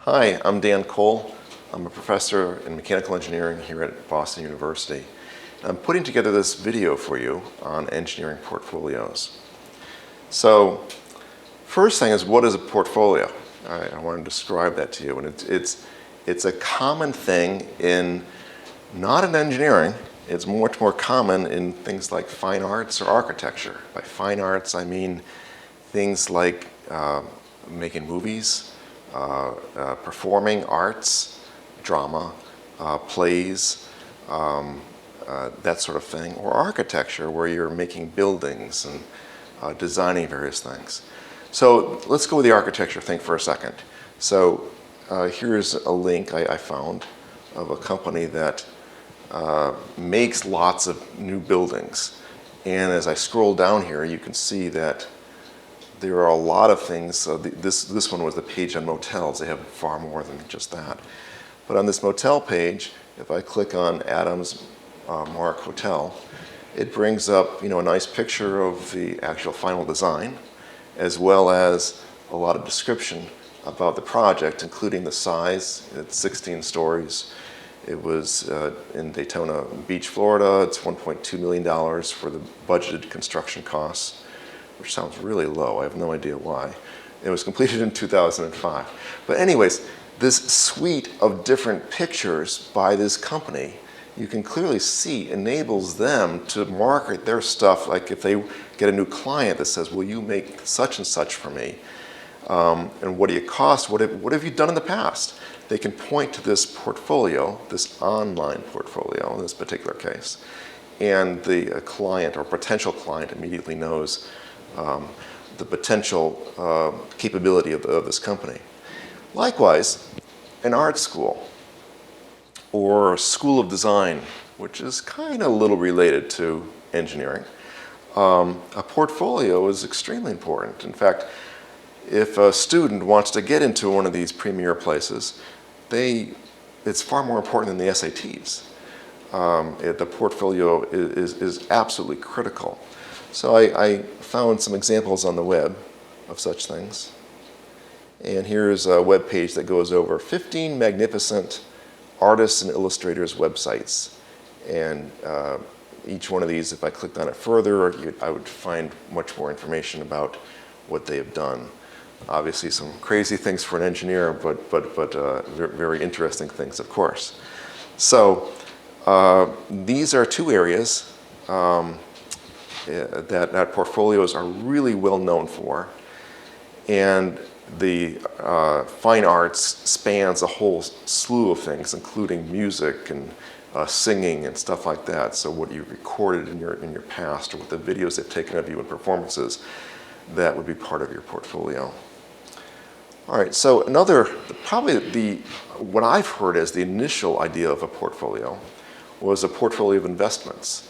Hi, I'm Dan Cole. I'm a professor in mechanical engineering here at Boston University. I'm putting together this video for you on engineering portfolios. So, first thing is, what is a portfolio? I want to describe that to you. And it's a common thing not in engineering. It's much more common in things like fine arts or architecture. By fine arts, I mean things like making movies, performing arts, drama, plays, that sort of thing, or architecture, where you're making buildings and designing various things. So let's go with the architecture thing for a second. So here's a link I found of a company that makes lots of new buildings. And as I scroll down here, you can see that there are a lot of things. This one was the page on motels. They have far more than just that. But on this motel page, if I click on Adams Mark Hotel, it brings up a nice picture of the actual final design, as well as a lot of description about the project, including the size. It's 16 stories. It was in Daytona Beach, Florida. It's $1.2 million for the budgeted construction costs, which sounds really low. I have no idea why. It was completed in 2005. But anyways, this suite of different pictures by this company, you can clearly see, enables them to market their stuff. Like if they get a new client that says, will you make such and such for me? And what do you cost? What have you done in the past? They can point to this portfolio, this online portfolio in this particular case, and the client or potential client immediately knows the potential capability of this company. Likewise, an art school or a school of design, which is kind of a little related to engineering, a portfolio is extremely important. In fact, if a student wants to get into one of these premier places, it's far more important than the SATs. The portfolio is absolutely critical. So I found some examples on the web of such things. And here's a web page that goes over 15 magnificent artists and illustrators' websites. And each one of these, if I clicked on it further, I would find much more information about what they have done. Obviously some crazy things for an engineer, but very interesting things, of course. So these are two areas that portfolios are really well known for. And the fine arts spans a whole slew of things, including music and singing and stuff like that. So what you recorded in your past, or what the videos they've taken of you in performances, that would be part of your portfolio. All right, so what I've heard as the initial idea of a portfolio was a portfolio of investments,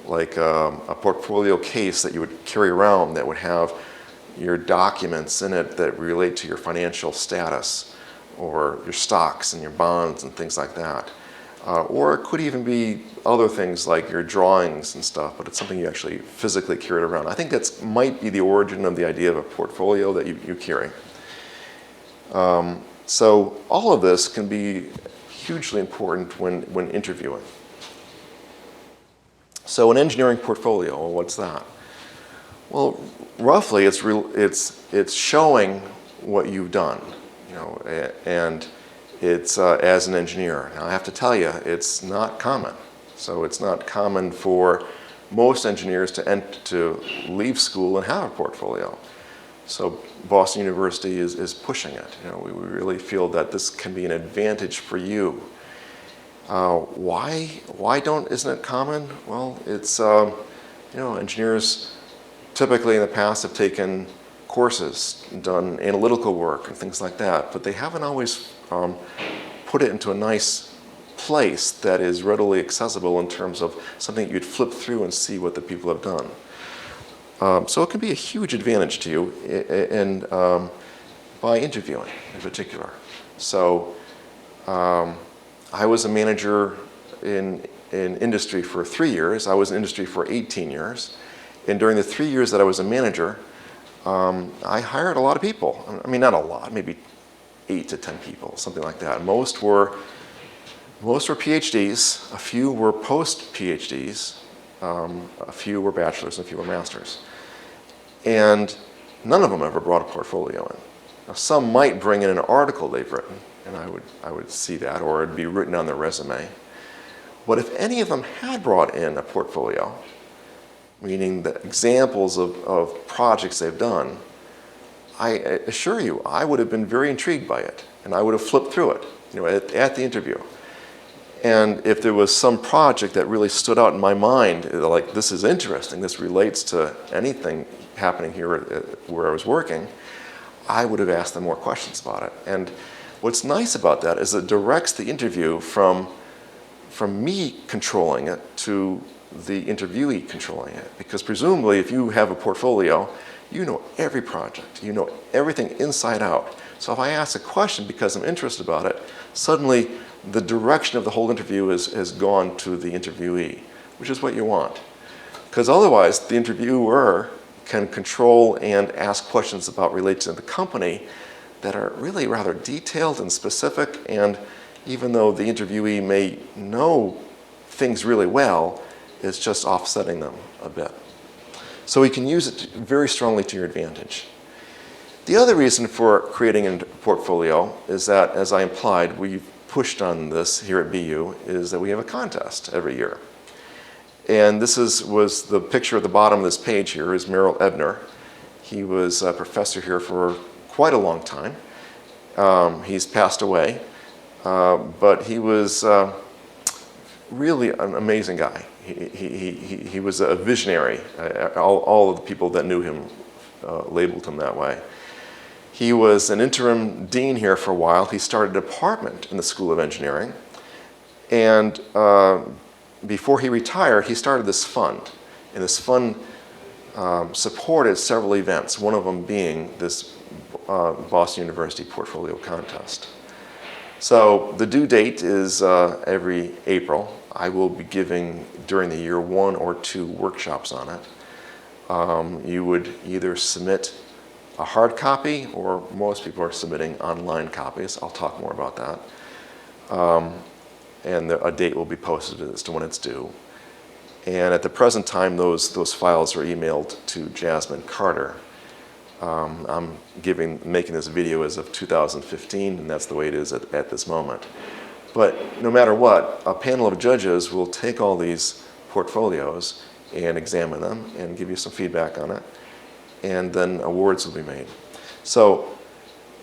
like a portfolio case that you would carry around that would have your documents in it that relate to your financial status, or your stocks and your bonds and things like that. Or it could even be other things like your drawings and stuff, but it's something you actually physically carry around. I think that might be the origin of the idea of a portfolio that you carry. So all of this can be hugely important when interviewing. So an engineering portfolio, well, what's that? Well, roughly, it's showing what you've done, and it's as an engineer. Now, I have to tell you, it's not common. So it's not common for most engineers to leave school and have a portfolio. So Boston University is pushing it. We really feel that this can be an advantage for you. Why isn't it common? Well, it's engineers typically in the past have taken courses, done analytical work and things like that, but they haven't always put it into a nice place that is readily accessible in terms of something you'd flip through and see what the people have done. So it can be a huge advantage to you by interviewing in particular. So I was a manager in industry for 3 years. I was in industry for 18 years. And during the 3 years that I was a manager, I hired a lot of people. I mean, not a lot, maybe 8 to 10 people, something like that. Most were PhDs, a few were post-PhDs, a few were bachelors, and a few were masters. And none of them ever brought a portfolio in. Now, some might bring in an article they've written, and I would see that, or it'd be written on their resume. But if any of them had brought in a portfolio, meaning the examples of projects they've done, I assure you, I would have been very intrigued by it, and I would have flipped through it, at the interview. And if there was some project that really stood out in my mind, like this is interesting, this relates to anything happening here where I was working, I would have asked them more questions about it. And what's nice about that is it directs the interview from me controlling it to the interviewee controlling it. Because presumably if you have a portfolio, you know every project, you know everything inside out. So if I ask a question because I'm interested about it, suddenly the direction of the whole interview has gone to the interviewee, which is what you want. Because otherwise, the interviewer can control and ask questions about related to the company that are really rather detailed and specific, and even though the interviewee may know things really well, it's just offsetting them a bit. So we can use it very strongly to your advantage. The other reason for creating a portfolio is that, as I implied, we've pushed on this here at BU, is that we have a contest every year. And this was the picture at the bottom of this page here is Merrill Ebner. He was a professor here for quite a long time. He's passed away, but he was really an amazing guy. He was a visionary. All of the people that knew him labeled him that way. He was an interim dean here for a while. He started a department in the School of Engineering. And before he retired, he started this fund. And this fund supported several events, one of them being this Boston University Portfolio Contest. So the due date is every April. I will be giving, during the year, 1 or 2 workshops on it. You would either submit a hard copy, or most people are submitting online copies. I'll talk more about that. And a date will be posted as to when it's due. And at the present time, those files are emailed to Jasmine Carter. I'm making this video as of 2015, and that's the way it is at this moment. But no matter what, a panel of judges will take all these portfolios and examine them and give you some feedback on it, and then awards will be made. So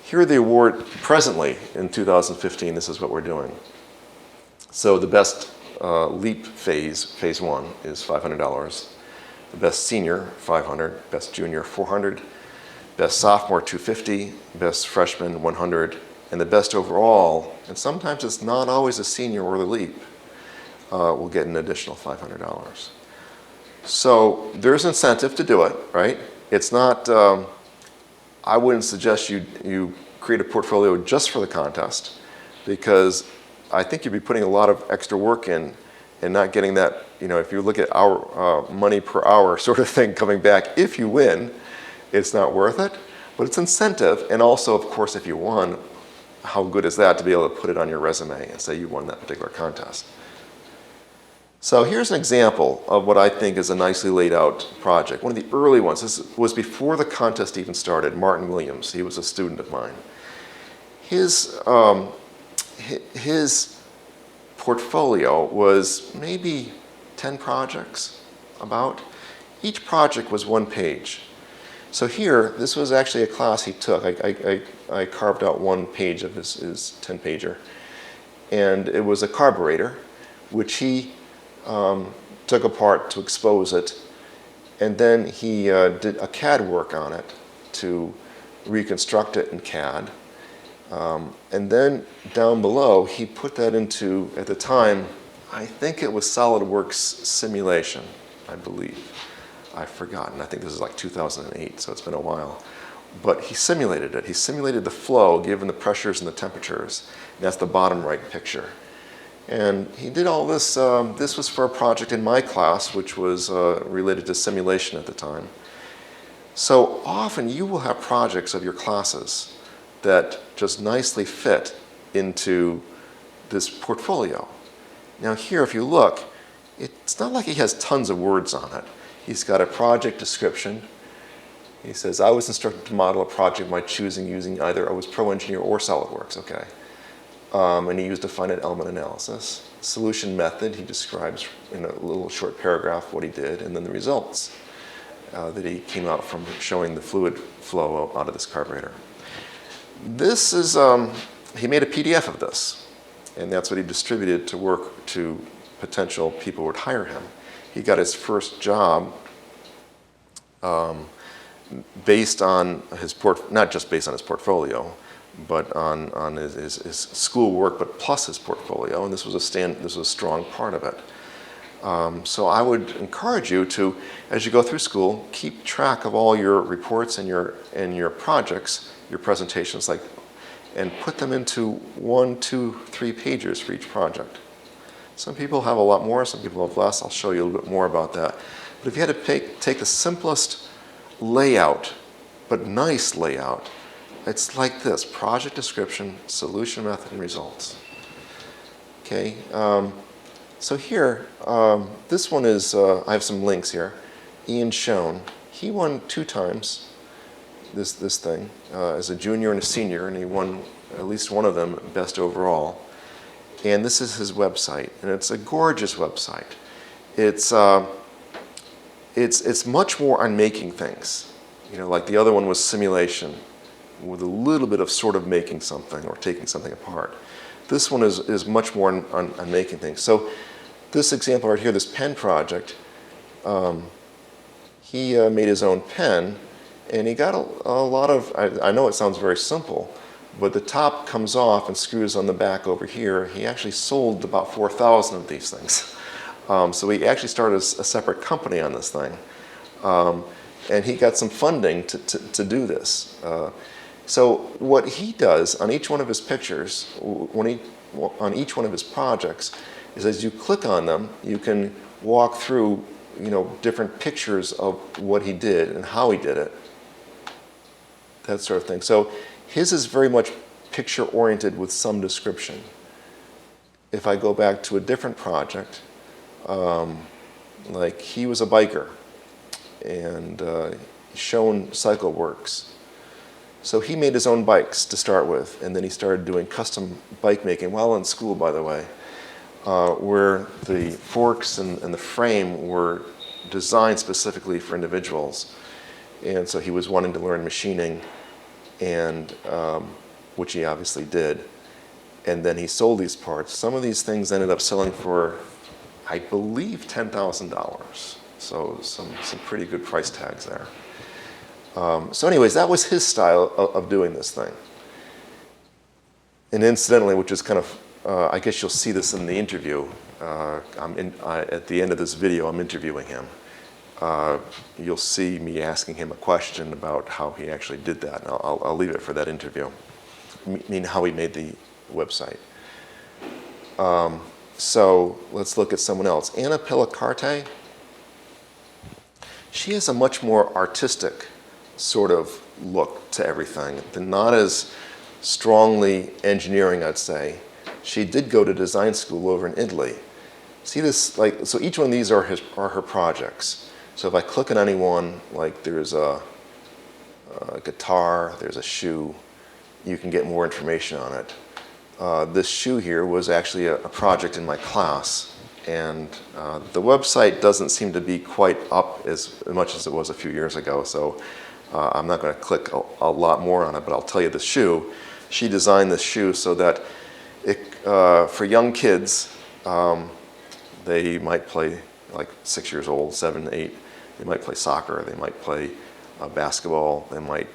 here are the award presently in 2015. This is what we're doing. So the best LEAP phase 1 is $500. The best senior, $500. Best junior, $400. Best sophomore, $250. Best freshman, $100. And the best overall, and sometimes it's not always a senior or the LEAP, will get an additional $500. So there's incentive to do it, right? It's not, I wouldn't suggest you create a portfolio just for the contest, because I think you'd be putting a lot of extra work in and not getting that, if you look at our money per hour sort of thing coming back, if you win, it's not worth it. But it's incentive, and also, of course, if you won, how good is that to be able to put it on your resume and say you won that particular contest. So here's an example of what I think is a nicely laid out project. One of the early ones, this was before the contest even started. Martin Williams, he was a student of mine. His portfolio was maybe 10 projects, about. Each project was 1 page. So here, this was actually a class he took. I carved out 1 page of his 10-pager. And it was a carburetor, which he took apart to expose it. And then he did a CAD work on it to reconstruct it in CAD. And then down below, he put that into, at the time, I think it was SolidWorks simulation, I believe. I've forgotten. I think this is like 2008, so it's been a while. But he simulated it. He simulated the flow given the pressures and the temperatures. And that's the bottom right picture. And he did all this. This was for a project in my class, which was related to simulation at the time. So often you will have projects of your classes that just nicely fit into this portfolio. Now here, if you look, it's not like he has tons of words on it. He's got a project description. He says, I was instructed to model a project of my choosing using either I was Pro Engineer or SolidWorks, okay. And he used a finite element analysis. Solution method, he describes in a little short paragraph what he did, and then the results that he came out from showing the fluid flow out of this carburetor. This is, he made a PDF of this, and that's what he distributed to work to potential people who would hire him. He got his first job based on his not just based on his portfolio, but on his school work, but plus his portfolio, and this was a strong part of it. So I would encourage you to, as you go through school, keep track of all your reports and your projects, your presentations, and put them into 1, 2, 3 pages for each project. Some people have a lot more, some people have less. I'll show you a little bit more about that. But if you had to take the simplest layout, but nice layout, it's like this: project description, solution method, and results. Okay, so here, this one is, I have some links here. Ian Schoen, he won 2 times this thing, as a junior and a senior, and he won at least one of them best overall. And this is his website, and it's a gorgeous website. It's much more on making things. You know, like the other one was simulation, with a little bit of sort of making something or taking something apart. This one is much more on making things. So this example right here, this pen project, he made his own pen, and he got a lot of, I know it sounds very simple, but the top comes off and screws on the back over here. He actually sold about 4,000 of these things. So he actually started a separate company on this thing. And he got some funding to do this. So what he does on each one of his pictures, on each one of his projects, is as you click on them, you can walk through, different pictures of what he did and how he did it, that sort of thing. So his is very much picture-oriented with some description. If I go back to a different project, like he was a biker, and Schoen Cycle Works. So he made his own bikes to start with, and then he started doing custom bike making while in school, by the way, where the forks and the frame were designed specifically for individuals. And so he was wanting to learn machining, and which he obviously did. And then he sold these parts. Some of these things ended up selling for, I believe, $10,000. So some pretty good price tags there. So anyways, that was his style of doing this thing. And incidentally, which is kind of, I guess you'll see this in the interview. At the end of this video, I'm interviewing him. You'll see me asking him a question about how he actually did that. And I'll leave it for that interview. I mean, how he made the website. So let's look at someone else. Anna Pellicarte. She has a much more artistic sort of look to everything. Not as strongly engineering, I'd say. She did go to design school over in Italy. See this, so each one of these are her projects. So if I click on any one, like there's a guitar, there's a shoe, you can get more information on it. This shoe here was actually a project in my class, and the website doesn't seem to be quite up as much as it was a few years ago, so I'm not going to click a lot more on it, but I'll tell you the shoe. She designed this shoe so that for young kids, they might play like 6 years old, 7, 8, they might play soccer, they might play basketball, they might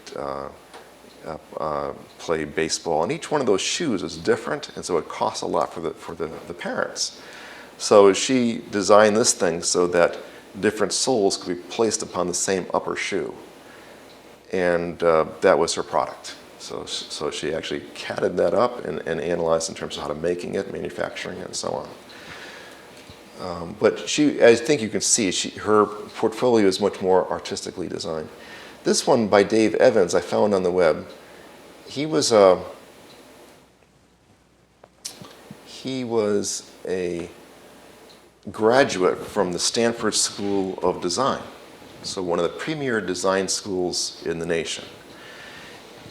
play baseball, and each one of those shoes is different, and so it costs a lot for the parents. So she designed this thing so that different soles could be placed upon the same upper shoe, and that was her product. So she actually catted that up and analyzed in terms of how to making it, manufacturing it, and so on. But I think you can see, her portfolio is much more artistically designed. This one by Dave Evans I found on the web. he was a graduate from the Stanford School of Design, so one of the premier design schools in the nation.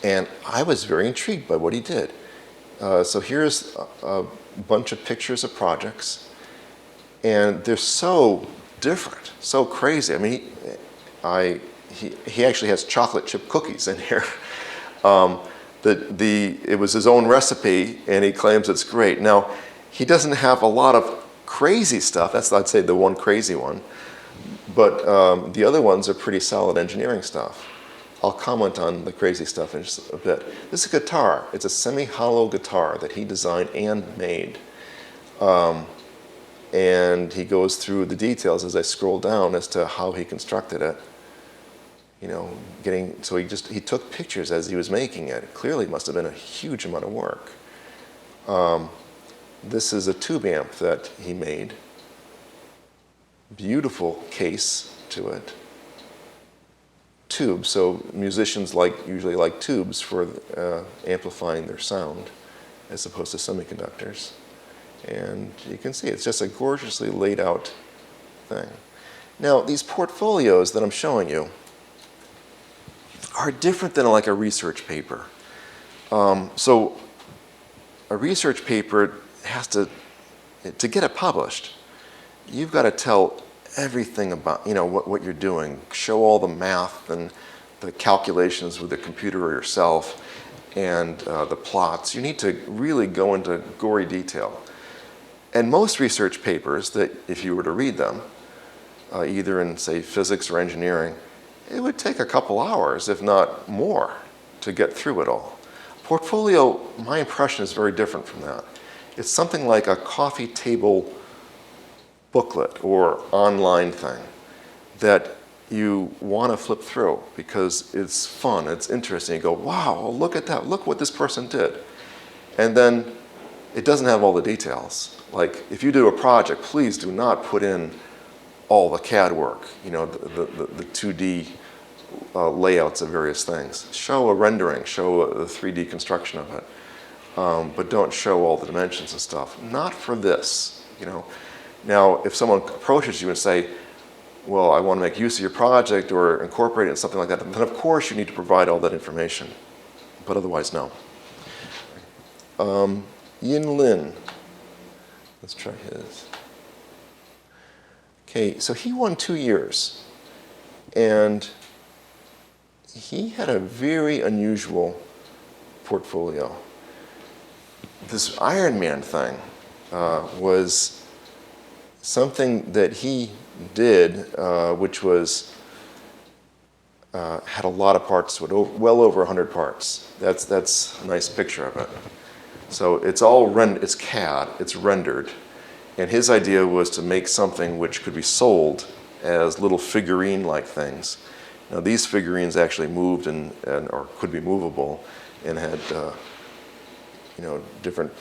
And I was very intrigued by what he did. So here's a bunch of pictures of projects, and they're so different, so crazy. I mean, he actually has chocolate chip cookies in here. It was his own recipe, and he claims it's great. Now, he doesn't have a lot of crazy stuff. That's, I'd say, the one crazy one. But the other ones are pretty solid engineering stuff. I'll comment on the crazy stuff in just a bit. This is a guitar. It's a semi-hollow guitar that he designed and made. And he goes through the details as I scroll down as to how he constructed it. You know, so he took pictures as he was making it. It clearly must have been a huge amount of work. This is a tube amp that he made. Beautiful case to it. Tubes, so musicians usually like tubes for amplifying their sound as opposed to semiconductors. And you can see it's just a gorgeously laid out thing. Now, these portfolios that I'm showing you are different than like a research paper. So a research paper has to get it published, you've got to tell everything about, you know, what you're doing, show all the math and the calculations with the computer or yourself, and the plots. You need to really go into gory detail. And most research papers that, if you were to read them, either in, say, physics or engineering, it would take a couple hours, if not more, to get through it all. Portfolio, my impression is very different from that. It's something like a coffee table booklet or online thing that you want to flip through because it's fun, it's interesting. You go, wow, look at that, look what this person did. And then it doesn't have all the details. Like, if you do a project, please do not put in all the CAD work, you know, the 2D layouts of various things. Show a rendering, show a 3D construction of it, but don't show all the dimensions and stuff. Not for this, you know. Now, if someone approaches you and say, well, I want to make use of your project or incorporate it in something like that, then of course you need to provide all that information, but otherwise, no. Yin Lin, let's try his. Okay, so he won 2 years, and he had a very unusual portfolio. This Iron Man thing was something that he did, which was had a lot of parts to it, well over 100 parts. That's a nice picture of it. So it's all it's CAD, it's rendered, and his idea was to make something which could be sold as little figurine-like things. Now these figurines actually moved or could be movable, and had you know, different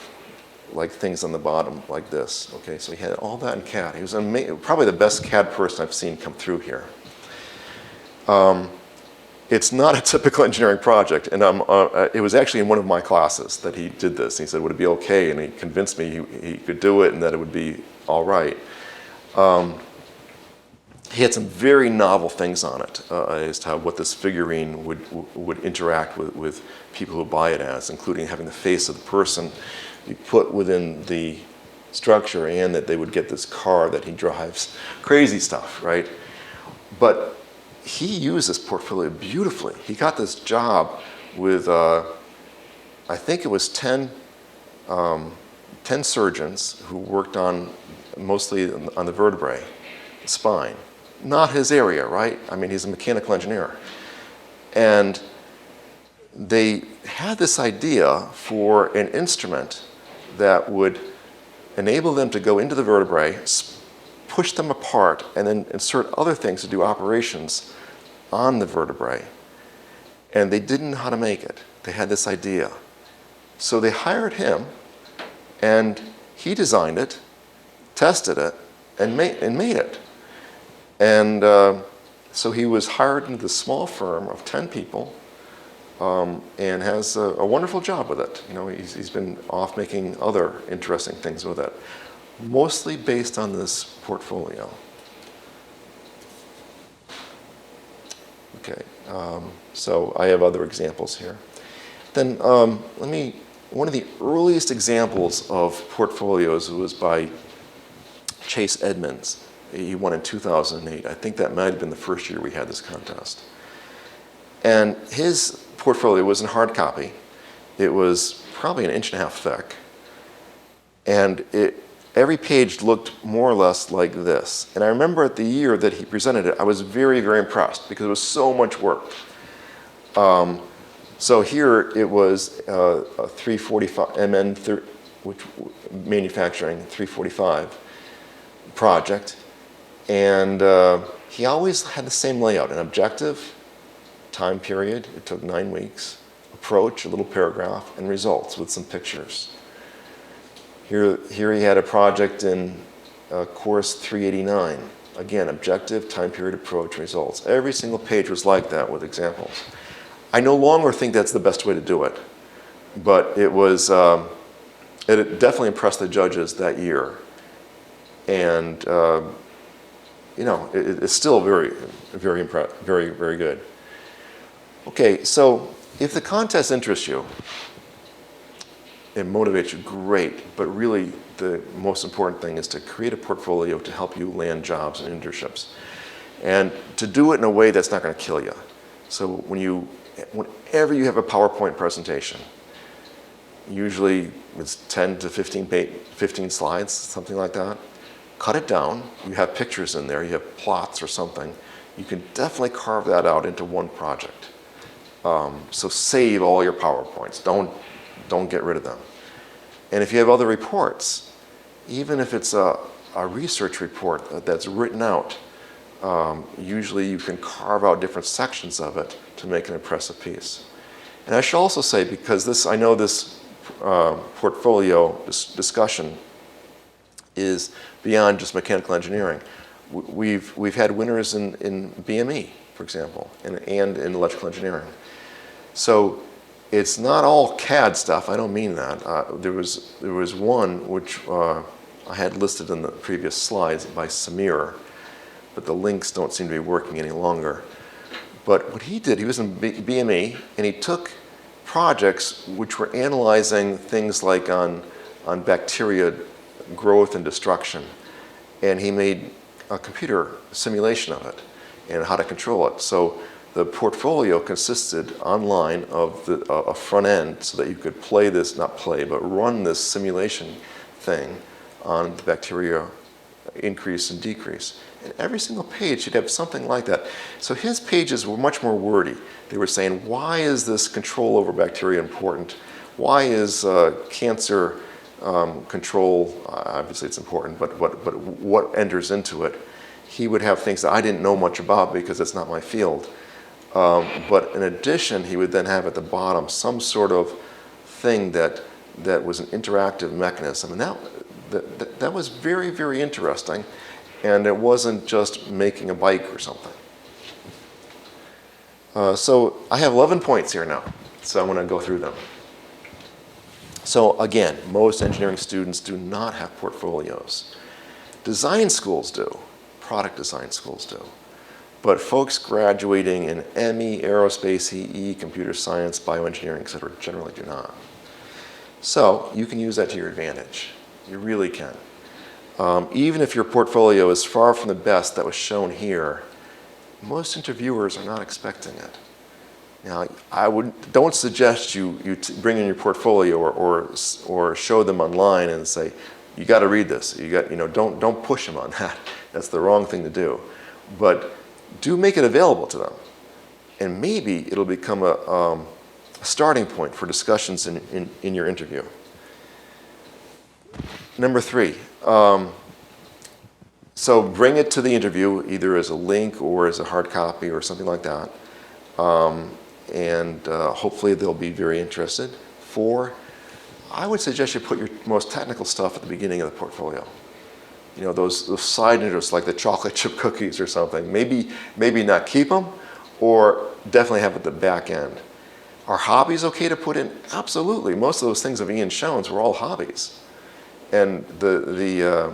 like things on the bottom like this. Okay, so he had all that in CAD. He was probably the best CAD person I've seen come through here. It's not a typical engineering project, and it was actually in one of my classes that he did this. He said, would it be okay? And he convinced me he could do it and that it would be all right. He had some very novel things on it as to what this figurine would interact with people who buy it as, including having the face of the person you put within the structure, and that they would get this car that he drives. Crazy stuff, right? But he used this portfolio beautifully. He got this job with, I think it was 10 surgeons who worked mostly on the vertebrae, the spine. Not his area, right? I mean, he's a mechanical engineer. And they had this idea for an instrument that would enable them to go into the vertebrae, push them apart, and then insert other things to do operations on the vertebrae. And they didn't know how to make it. They had this idea. So they hired him, and he designed it, tested it, and made it. And so he was hired into this small firm of 10 people and has a wonderful job with it. You know, he's been off making other interesting things with it, mostly based on this portfolio. Okay, so I have other examples here. Then one of the earliest examples of portfolios was by Chase Edmonds. He won in 2008. I think that might have been the first year we had this contest. And his portfolio was in hard copy. It was probably 1.5 inches thick. And every page looked more or less like this. And I remember at the year that he presented it, I was very, very impressed because it was so much work. So here it was a 345 which manufacturing 345 project, and he always had the same layout: an objective, time period, it took 9 weeks, approach, a little paragraph, and results with some pictures. Here he had a project in course 389. Again, objective, time period, approach, results. Every single page was like that with examples. I no longer think that's the best way to do it, but it was, it definitely impressed the judges that year. And, you know, it's still very, very good. Okay, so if the contest interests you, it motivates you, great, but really the most important thing is to create a portfolio to help you land jobs and internships. And to do it in a way that's not going to kill you. So whenever you have a PowerPoint presentation, usually it's 10 to 15 slides, something like that. Cut it down. You have pictures in there. You have plots or something. You can definitely carve that out into one project. So save all your PowerPoints. Don't get rid of them. And if you have other reports, even if it's a research report that's written out, usually you can carve out different sections of it to make an impressive piece. And I should also say, because I know this portfolio discussion is beyond just mechanical engineering. We've had winners in BME, for example, and in electrical engineering. So it's not all CAD stuff. I don't mean that. There was one which I had listed in the previous slides by Samir, but the links don't seem to be working any longer. But what he did, he was in BME, and he took projects which were analyzing things like on bacteria growth and destruction, and he made a computer simulation of it and how to control it. So the portfolio consisted online of a front end so that you could run this simulation thing on the bacteria increase and decrease. And every single page should have something like that. So his pages were much more wordy. They were saying, why is this control over bacteria important? Why is cancer control, obviously it's important, but what enters into it? He would have things that I didn't know much about because it's not my field. But in addition, he would then have at the bottom some sort of thing that was an interactive mechanism. And that was very, very interesting. And it wasn't just making a bike or something. So I have 11 points here now. So I'm going to go through them. So again, most engineering students do not have portfolios. Design schools do. Product design schools do. But folks graduating in ME, aerospace, EE, computer science, bioengineering, et cetera, generally do not. So you can use that to your advantage. You really can. Even if your portfolio is far from the best that was shown here, most interviewers are not expecting it. Now, don't suggest you bring in your portfolio or show them online and say, you got to read this. Don't push them on that. That's the wrong thing to do. But do make it available to them, and maybe it'll become a starting point for discussions in your interview. Number 3. So bring it to the interview either as a link or as a hard copy or something like that. And hopefully they'll be very interested. 4, I would suggest you put your most technical stuff at the beginning of the portfolio. You know, those side interests like the chocolate chip cookies or something. Maybe not keep them, or definitely have at the back end. Are hobbies okay to put in? Absolutely. Most of those things of Ian Schoen's were all hobbies. And the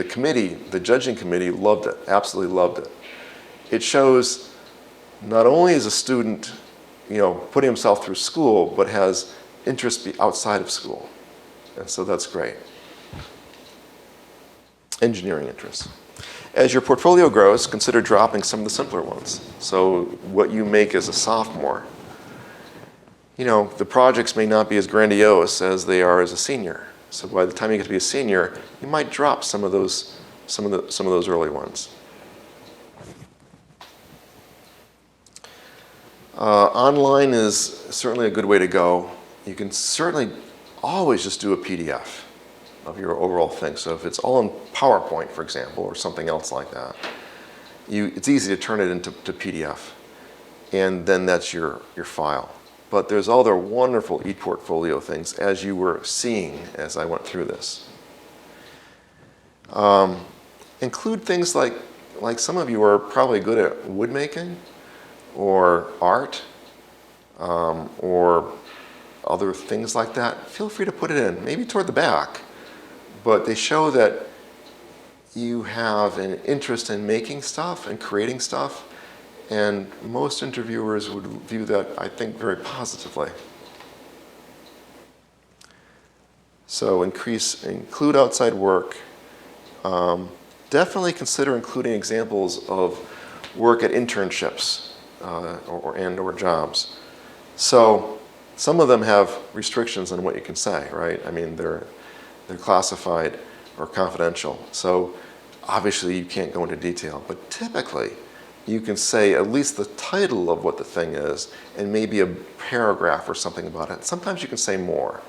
committee, the judging committee, loved it, absolutely loved it. It shows not only is a student, putting himself through school, but has interest outside of school. And so that's great. Engineering interests. As your portfolio grows, consider dropping some of the simpler ones. So what you make as a sophomore, the projects may not be as grandiose as they are as a senior. So by the time you get to be a senior, you might drop some of those early ones. Online is certainly a good way to go. You can certainly always just do a PDF of your overall thing. So if it's all in PowerPoint, for example, or something else like that, it's easy to turn it into PDF, and then that's your file. But there's other wonderful ePortfolio things, as you were seeing as I went through this. Include things like some of you are probably good at wood making, or art, or other things like that. Feel free to put it in, maybe toward the back. But they show that you have an interest in making stuff and creating stuff, and most interviewers would view that, I think, very positively. So include outside work. Definitely consider including examples of work at internships or jobs. So some of them have restrictions on what you can say, right? I mean, they're classified or confidential. So obviously you can't go into detail, but typically you can say at least the title of what the thing is and maybe a paragraph or something about it. Sometimes you can say more.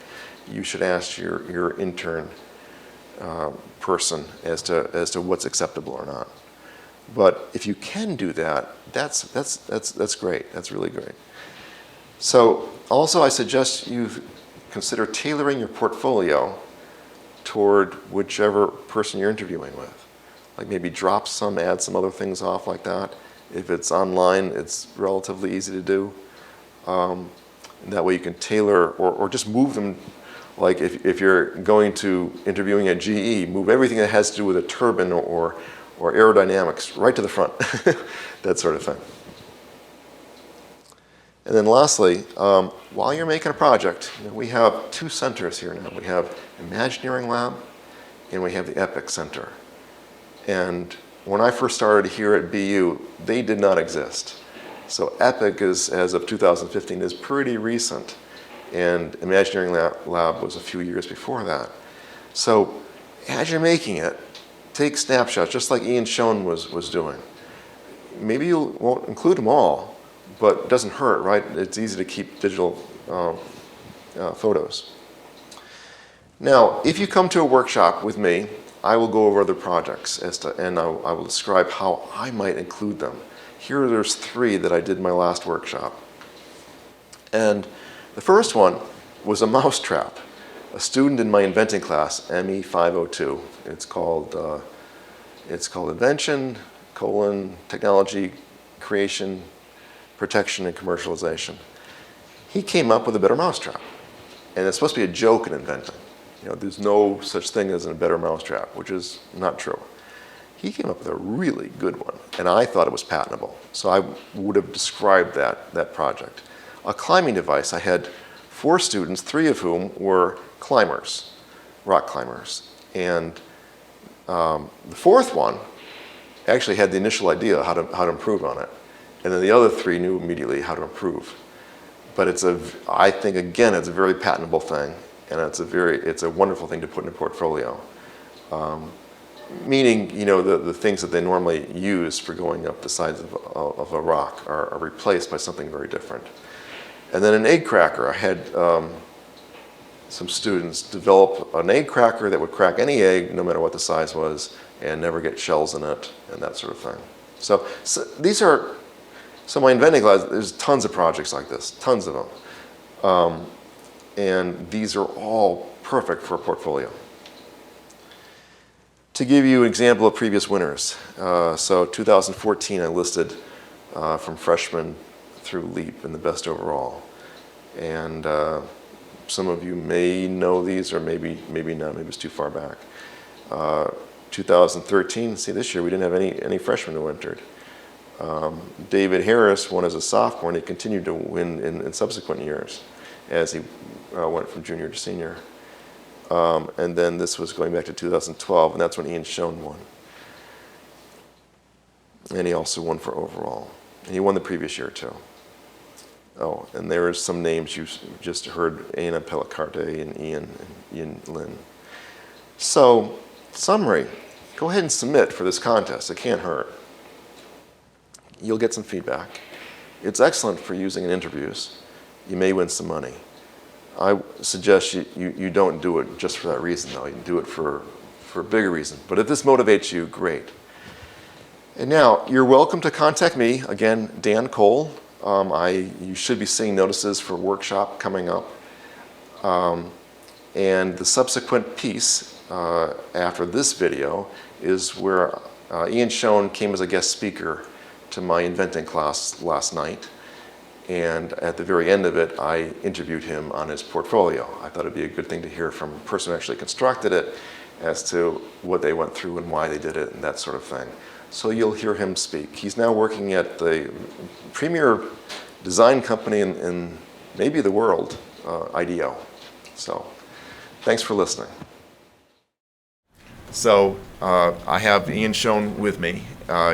You should ask your intern person as to what's acceptable or not. But if you can do that, that's great. That's really great. So also I suggest you consider tailoring your portfolio toward whichever person you're interviewing with. Like maybe drop some, add some other things off like that. If it's online, it's relatively easy to do. And that way you can tailor or just move them. Like if you're going to interviewing at GE, move everything that has to do with a turbine or aerodynamics right to the front, that sort of thing. And then lastly, while you're making a project, we have two centers here now. We have Imagineering Lab and we have the EPIC Center. And when I first started here at BU, they did not exist. So EPIC is, as of 2015, is pretty recent. And Imagineering Lab was a few years before that. So as you're making it, take snapshots, just like Ian Schoen was doing. Maybe you won't include them all, but it doesn't hurt, right? It's easy to keep digital photos. Now, if you come to a workshop with me, I will go over other projects and I will describe how I might include them. There's 3 that I did in my last workshop. And the first one was a mousetrap. A student in my inventing class, ME 502. It's called Invention, Technology, Creation, Protection, and Commercialization. He came up with a better mousetrap. And it's supposed to be a joke in inventing. There's no such thing as a better mousetrap, which is not true. He came up with a really good one, and I thought it was patentable. So I would have described that project. A climbing device. I had 4 students, 3 of whom were climbers, rock climbers. And the 4th one actually had the initial idea how to improve on it. And then the other 3 knew immediately how to improve. But I think, again, it's a very patentable thing. And it's a wonderful thing to put in a portfolio. Meaning, the things that they normally use for going up the sides of a rock are replaced by something very different. And then an egg cracker. I had some students develop an egg cracker that would crack any egg, no matter what the size was, and never get shells in it, and that sort of thing. So these are, my inventing class, there's tons of projects like this, tons of them. And these are all perfect for a portfolio. To give you an example of previous winners, so 2014 I listed from freshman through LEAP in the best overall. And some of you may know these, or maybe not. Maybe it's too far back. 2013. See, this year we didn't have any freshmen who entered. David Harris won as a sophomore, and he continued to win in subsequent years as he went from junior to senior. And then this was going back to 2012, and that's when Ian Schoen won. And he also won for overall. And he won the previous year, too. Oh, and there are some names you just heard, Anna Pellicarte and Ian Lynn. So, summary. Go ahead and submit for this contest. It can't hurt. You'll get some feedback. It's excellent for using in interviews. You may win some money. I suggest you don't do it just for that reason, though. You do it for a bigger reason. But if this motivates you, great. And now, you're welcome to contact me. Again, Dan Cole. You should be seeing notices for workshop coming up. And the subsequent piece after this video is where Ian Schoen came as a guest speaker to my inventing class last night. And at the very end of it, I interviewed him on his portfolio. I thought it'd be a good thing to hear from a person who actually constructed it as to what they went through and why they did it and that sort of thing. So you'll hear him speak. He's now working at the premier design company in maybe the world, IDEO. So thanks for listening. So I have Ian Schoen with me.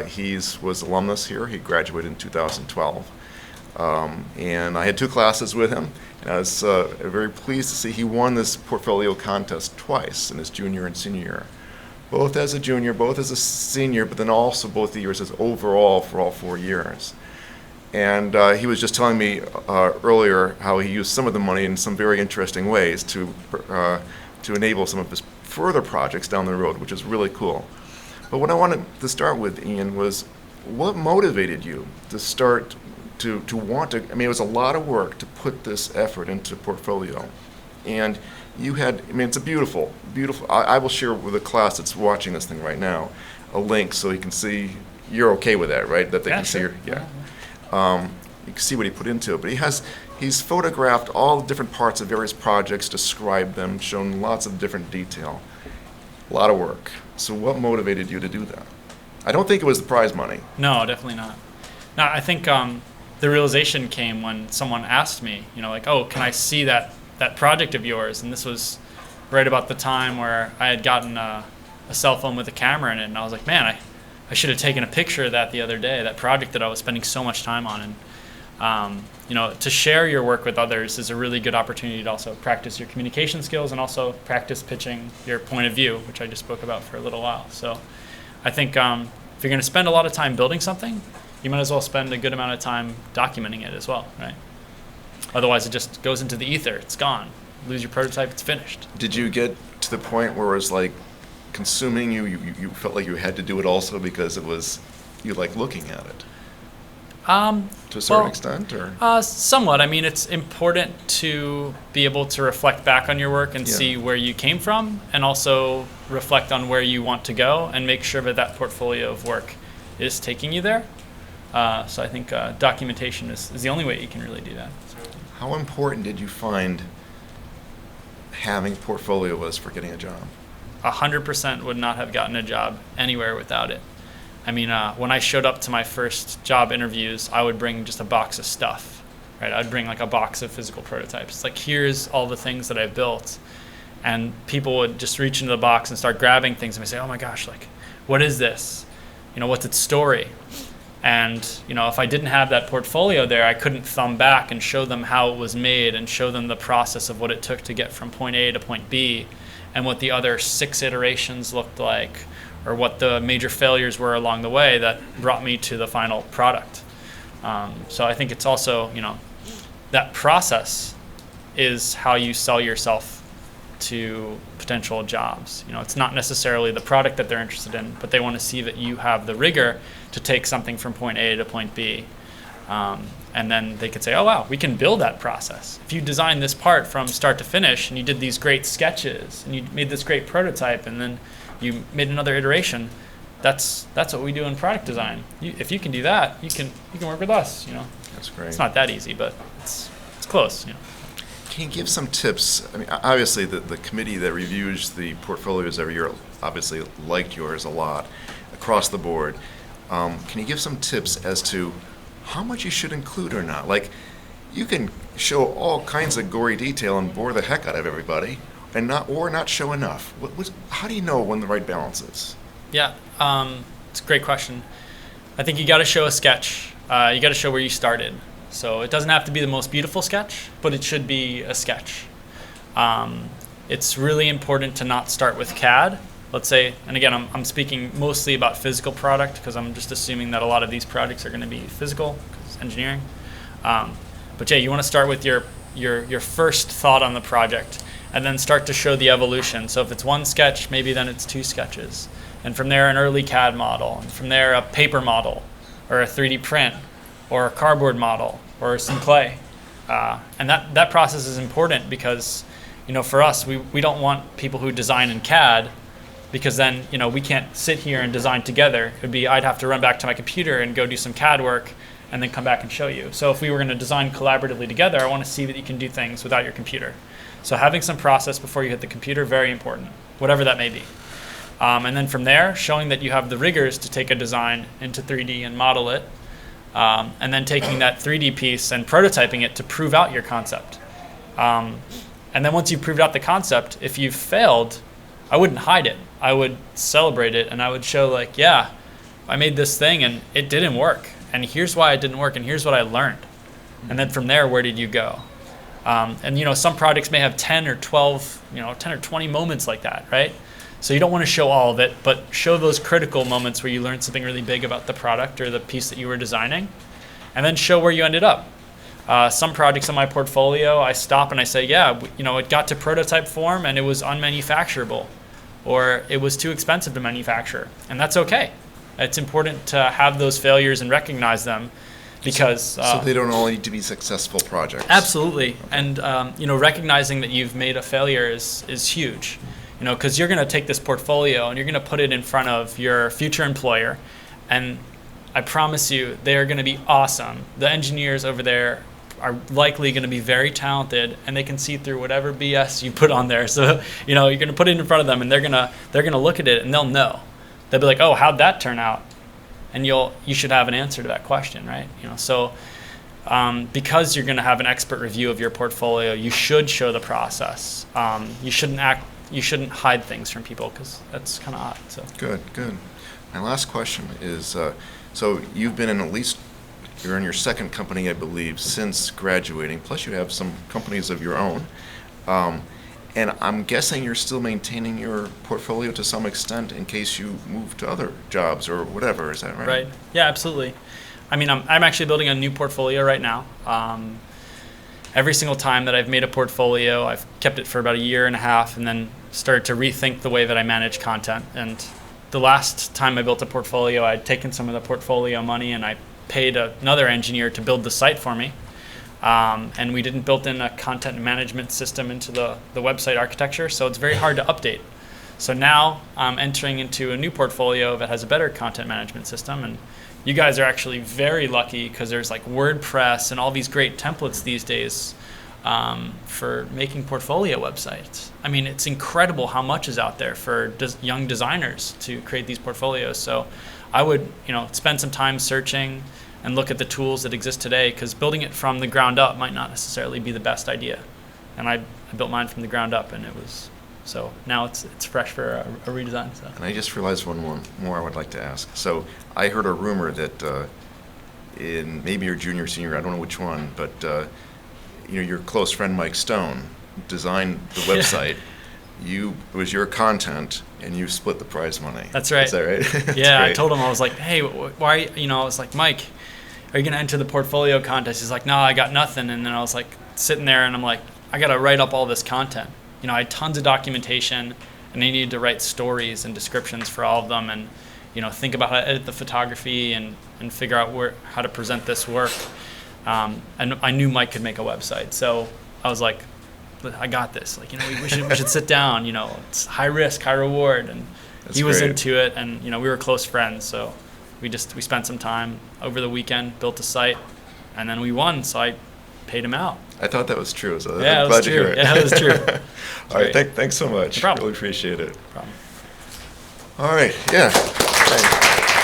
He was alumnus here. He graduated in 2012. And I had 2 classes with him. And I was very pleased to see he won this portfolio contest twice in his junior and senior year. Both as a junior, both as a senior, but then also both the years as overall for all 4 years. And he was just telling me earlier how he used some of the money in some very interesting ways to enable some of his further projects down the road, which is really cool. But what I wanted to start with, Ian, was what motivated you to start to want to, I mean, it was a lot of work to put this effort into portfolio. And you had, I mean, it's a beautiful, I will share with the class that's watching this thing right now a link so you can see, you're okay with that, right? That they can see, you can see what he put into it. But he's photographed all the different parts of various projects, described them, shown lots of different detail. A lot of work. So what motivated you to do that? I don't think it was the prize money. No, definitely not. No, I think the realization came when someone asked me, like, oh, can I see that project of yours? And this was right about the time where I had gotten a cell phone with a camera in it, and I was like, man, I should have taken a picture of that the other day, that project that I was spending so much time on. And to share your work with others is a really good opportunity to also practice your communication skills and also practice pitching your point of view, which I just spoke about for a little while. So I think if you're going to spend a lot of time building something, you might as well spend a good amount of time documenting it as well, right? Otherwise, it just goes into the ether. It's gone. You lose your prototype. It's finished. Did you get to the point where it was like consuming you? You felt like you had to do it also because it was you like looking at it. To a certain extent, or somewhat. I mean, it's important to be able to reflect back on your work and see where you came from, and also reflect on where you want to go, and make sure that portfolio of work is taking you there. So I think documentation is the only way you can really do that. How important did you find having a portfolio was for getting a job? 100% would not have gotten a job anywhere without it. I mean, when I showed up to my first job interviews, I would bring just a box of stuff, right? I'd bring like a box of physical prototypes. It's like, here's all the things that I've built. And people would just reach into the box and start grabbing things and say, oh my gosh, like, what is this? What's its story? And, if I didn't have that portfolio there, I couldn't thumb back and show them how it was made and show them the process of what it took to get from point A to point B and what the other 6 iterations looked like, or what the major failures were along the way that brought me to the final product. So I think it's also, that process is how you sell yourself to potential jobs. It's not necessarily the product that they're interested in, but they want to see that you have the rigor to take something from point A to point B. And then they could say, oh, wow, we can build that process. If you designed this part from start to finish and you did these great sketches and you made this great prototype and then you made another iteration, that's what we do in product design. If you can do that, you can work with us. That's great. It's not that easy, but it's close. can you give some tips? I mean, obviously, the committee that reviews the portfolios every year obviously liked yours a lot across the board. Can you give some tips as to how much you should include or not? Like, you can show all kinds of gory detail and bore the heck out of everybody, and not show enough. How do you know when the right balance is? Yeah, it's a great question. I think you got to show a sketch. You got to show where you started. So it doesn't have to be the most beautiful sketch, but it should be a sketch. It's really important to not start with CAD. Let's say, and again, I'm speaking mostly about physical product because I'm just assuming that a lot of these projects are going to be physical because it's engineering. But yeah, you want to start with your first thought on the project and then start to show the evolution. So if it's one sketch, maybe then it's two sketches. And from there, an early CAD model. And from there, a paper model or a 3D print or a cardboard model or some clay. And that process is important because, for us, we don't want people who design in CAD because then, we can't sit here and design together. I'd have to run back to my computer and go do some CAD work and then come back and show you. So if we were going to design collaboratively together, I want to see that you can do things without your computer. So having some process before you hit the computer, very important, whatever that may be. And then from there, showing that you have the rigors to take a design into 3D and model it, and then taking that 3D piece and prototyping it to prove out your concept. And then once you've proved out the concept, if you've failed, I wouldn't hide it. I would celebrate it, and I would show yeah, I made this thing and it didn't work. And here's why it didn't work, and here's what I learned. And then from there, where did you go? And some projects may have 10 or 12, 10 or 20 moments like that, right? So you don't want to show all of it, but show those critical moments where you learned something really big about the product or the piece that you were designing, and then show where you ended up. Some projects in my portfolio, I stop and I say, yeah, it got to prototype form and it was unmanufacturable, or it was too expensive to manufacture, and that's okay. It's important to have those failures and recognize them because... So they don't all need to be successful projects. Absolutely. Okay. And, recognizing that you've made a failure is huge. Because you're going to take this portfolio and you're going to put it in front of your future employer, and I promise you they are going to be awesome. The engineers over there are likely going to be very talented, and they can see through whatever BS you put on there. So you're going to put it in front of them, and they're going to look at it and they'll know. They'll be like, oh, how'd that turn out? And you should have an answer to that question, right? So because you're going to have an expert review of your portfolio, you should show the process. You shouldn't hide things from people because that's kind of odd. So good. My last question is, so you've been you're in your second company, I believe, since graduating. Plus, you have some companies of your own, and I'm guessing you're still maintaining your portfolio to some extent in case you move to other jobs or whatever. Is that right? Right. Yeah, absolutely. I mean, I'm actually building a new portfolio right now. Every single time that I've made a portfolio, I've kept it for about a year and a half and then started to rethink the way that I manage content. And the last time I built a portfolio, I'd taken some of the portfolio money and I paid another engineer to build the site for me. And we didn't build in a content management system into the website architecture, so it's very hard to update. So now I'm entering into a new portfolio that has a better content management system, and you guys are actually very lucky because there's like WordPress and all these great templates these days for making portfolio websites. I mean, it's incredible how much is out there for young designers to create these portfolios. So I would, spend some time searching and look at the tools that exist today, because building it from the ground up might not necessarily be the best idea. And I built mine from the ground up, and it was. So now it's fresh for a redesign. So. And I just realized one more I would like to ask. So I heard a rumor that in maybe your junior, senior, I don't know which one, but your close friend Mike Stone designed the website. It was your content, and you split the prize money. That's right. Is that right? Yeah, great. I told him, I was like, hey, why? I was like, Mike, are you gonna enter the portfolio contest? He's like, no, I got nothing. And then I was like sitting there, and I'm like, I gotta write up all this content. I had tons of documentation, and I needed to write stories and descriptions for all of them, and think about how to edit the photography and figure out how to present this work. And I knew Mike could make a website, so I was like, I got this. We should sit down. It's high risk, high reward, and he was into it, and we were close friends, so we spent some time over the weekend, built a site, and then we won. So I paid him out. I thought that was true, so Yeah, I'm it was glad to hear true. it. Yeah, it was true. All right, Great. thanks so much. No problem. Really appreciate it. No problem. All right, yeah. Thanks.